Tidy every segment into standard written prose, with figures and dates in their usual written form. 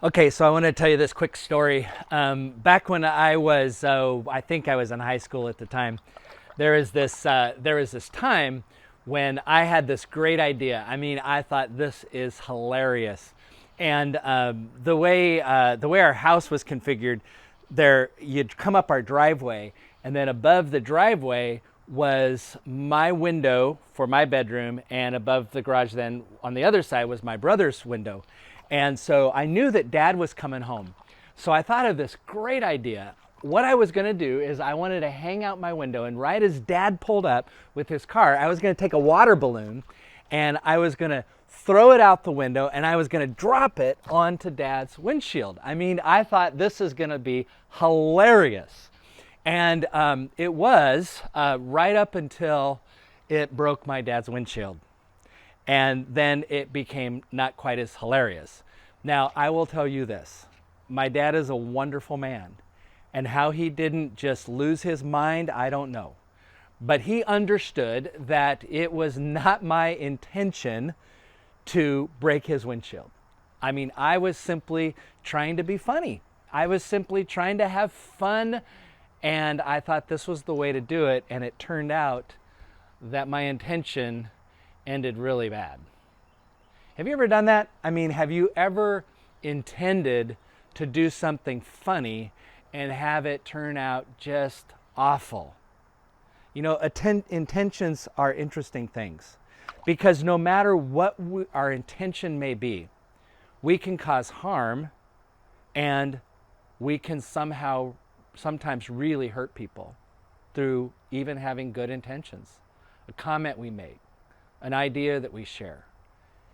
Okay, so I want to tell you this quick story. Back when I was, I think I was in high school at the time, there was this time when I had this great idea. I mean, I thought this is hilarious, and the way our house was configured, there you'd come up our driveway, and then above the driveway was my window for my bedroom, and above the garage, then on the other side was my brother's window. And so I knew that dad was coming home. So I thought of this great idea. What I was going to do is I wanted to hang out my window, and right as dad pulled up with his car, I was going to take a water balloon and I was going to throw it out the window and I was going to drop it onto dad's windshield. I mean, I thought this is going to be hilarious. And it was right up until it broke my dad's windshield. And then it became not quite as hilarious. Now, I will tell you this. My dad is a wonderful man. And how he didn't just lose his mind, I don't know. But he understood that it was not my intention to break his windshield. I mean, I was simply trying to be funny. I was simply trying to have fun, and I thought this was the way to do it, and it turned out that my intention ended really bad. Have you ever done that? I mean, have you ever intended to do something funny and have it turn out just awful? You know, intentions are interesting things because no matter what our intention may be, we can cause harm and we can sometimes really hurt people through even having good intentions. A comment we make, an idea that we share.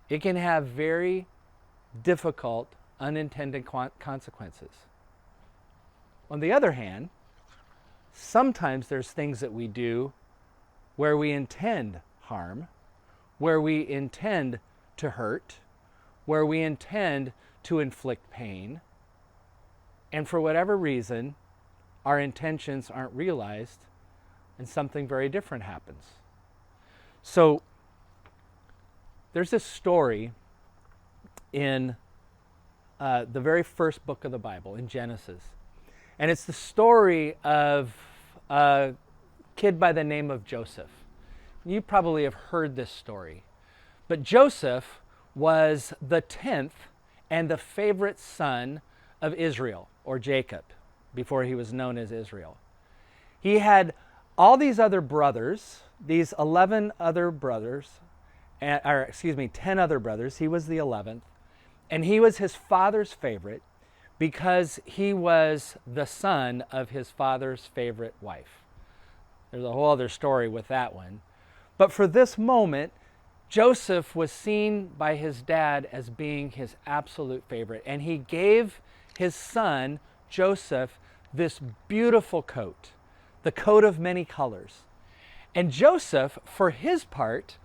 It can have very difficult, unintended consequences. On the other hand, sometimes there's things that we do where we intend harm, where we intend to hurt, where we intend to inflict pain, and for whatever reason, our intentions aren't realized and something very different happens. So there's this story in the very first book of the Bible, in Genesis. And it's the story of a kid by the name of Joseph. You probably have heard this story. But Joseph was the 10th and the favorite son of Israel, or Jacob, before he was known as Israel. He had all these other brothers, these 11 other brothers, 10 other brothers. He was the 11th. And he was his father's favorite because he was the son of his father's favorite wife. There's a whole other story with that one. But for this moment, Joseph was seen by his dad as being his absolute favorite. And he gave his son, Joseph, this beautiful coat, the coat of many colors. And Joseph, for his part,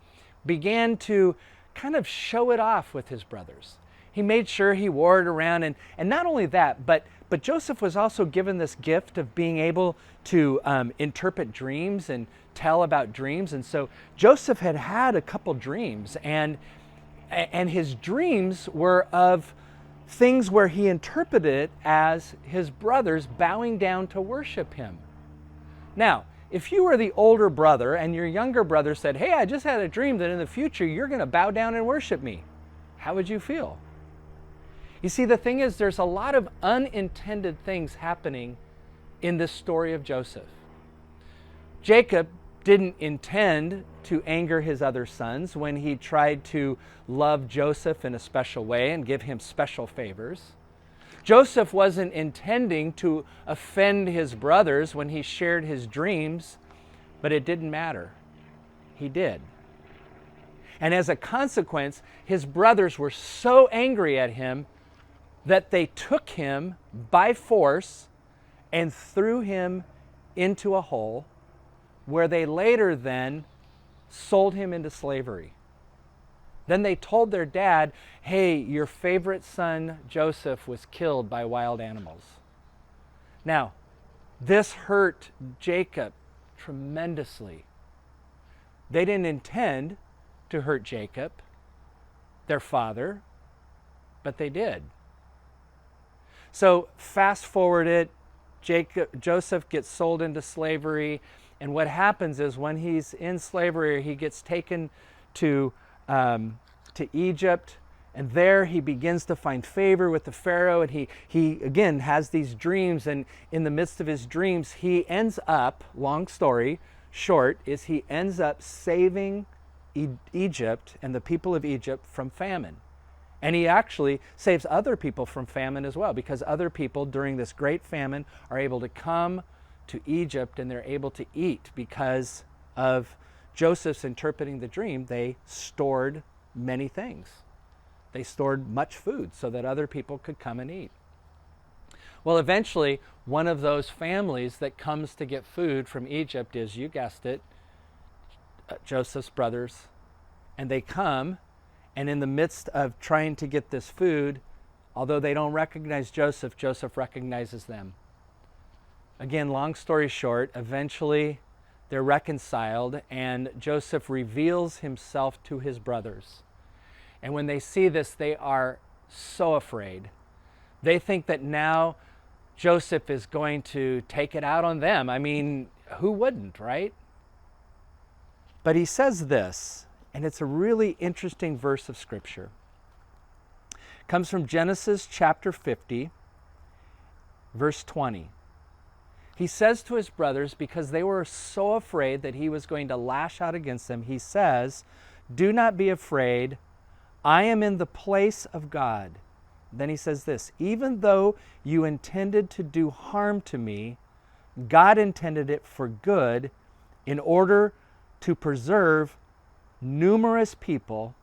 began to kind of show it off with his brothers. He made sure he wore it around, and not only that, but Joseph was also given this gift of being able to interpret dreams and tell about dreams. And so Joseph had a couple dreams, and his dreams were of things where he interpreted it as his brothers bowing down to worship him. Now, if you were the older brother and your younger brother said, "Hey, I just had a dream that in the future you're going to bow down and worship me," how would you feel? You see, the thing is, there's a lot of unintended things happening in this story of Joseph. Jacob didn't intend to anger his other sons when he tried to love Joseph in a special way and give him special favors. Joseph wasn't intending to offend his brothers when he shared his dreams, but it didn't matter. He did. And as a consequence, his brothers were so angry at him that they took him by force and threw him into a hole where they later then sold him into slavery. Then they told their dad, "Hey, your favorite son Joseph was killed by wild animals." Now, this hurt Jacob tremendously. They didn't intend to hurt Jacob, their father, but they did. So fast forward it, Joseph gets sold into slavery, and what happens is when he's in slavery, he gets taken to Egypt, and there he begins to find favor with the Pharaoh, and he again has these dreams, and in the midst of his dreams, he ends up, long story short, is he ends up saving Egypt and the people of Egypt from famine. And he actually saves other people from famine as well, because other people during this great famine are able to come to Egypt and they're able to eat because of Joseph's interpreting the dream. They stored many things. They stored much food so that other people could come and eat. Well, eventually, one of those families that comes to get food from Egypt is, you guessed it, Joseph's brothers. And they come, and in the midst of trying to get this food, although they don't recognize Joseph, Joseph recognizes them. Again, long story short, eventually they're reconciled, and Joseph reveals himself to his brothers. And when they see this, they are so afraid. They think that now Joseph is going to take it out on them. I mean, who wouldn't, right? But he says this, and it's a really interesting verse of Scripture. It comes from Genesis chapter 50, verse 20. He says to his brothers, because they were so afraid that he was going to lash out against them, he says, "Do not be afraid. I am in the place of God." Then he says this, "Even though you intended to do harm to me, God intended it for good in order to preserve numerous people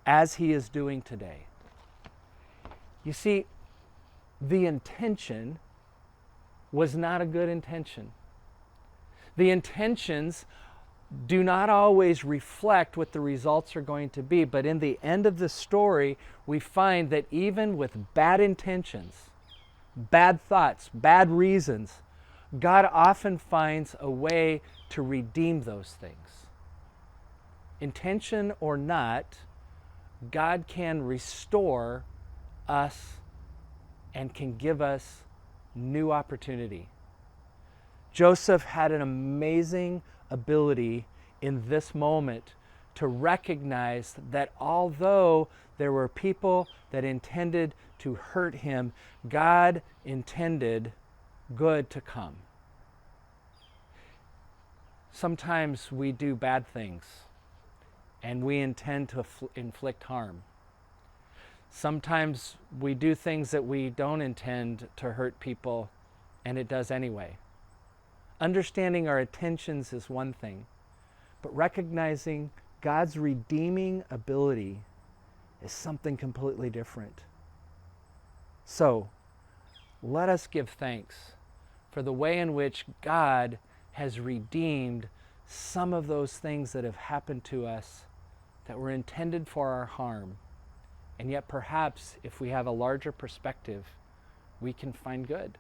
as he is doing today." You see, the intention was not a good intention. The intentions do not always reflect what the results are going to be, but in the end of the story, we find that even with bad intentions, bad thoughts, bad reasons, God often finds a way to redeem those things. Intention or not, God can restore us and can give us new opportunity. Joseph had an amazing ability in this moment to recognize that although there were people that intended to hurt him, God intended good to come. Sometimes we do bad things and we intend to inflict harm. Sometimes we do things that we don't intend to hurt people, and it does anyway. Understanding our intentions is one thing, but recognizing God's redeeming ability is something completely different. So, let us give thanks for the way in which God has redeemed some of those things that have happened to us that were intended for our harm. And yet perhaps if we have a larger perspective, we can find good.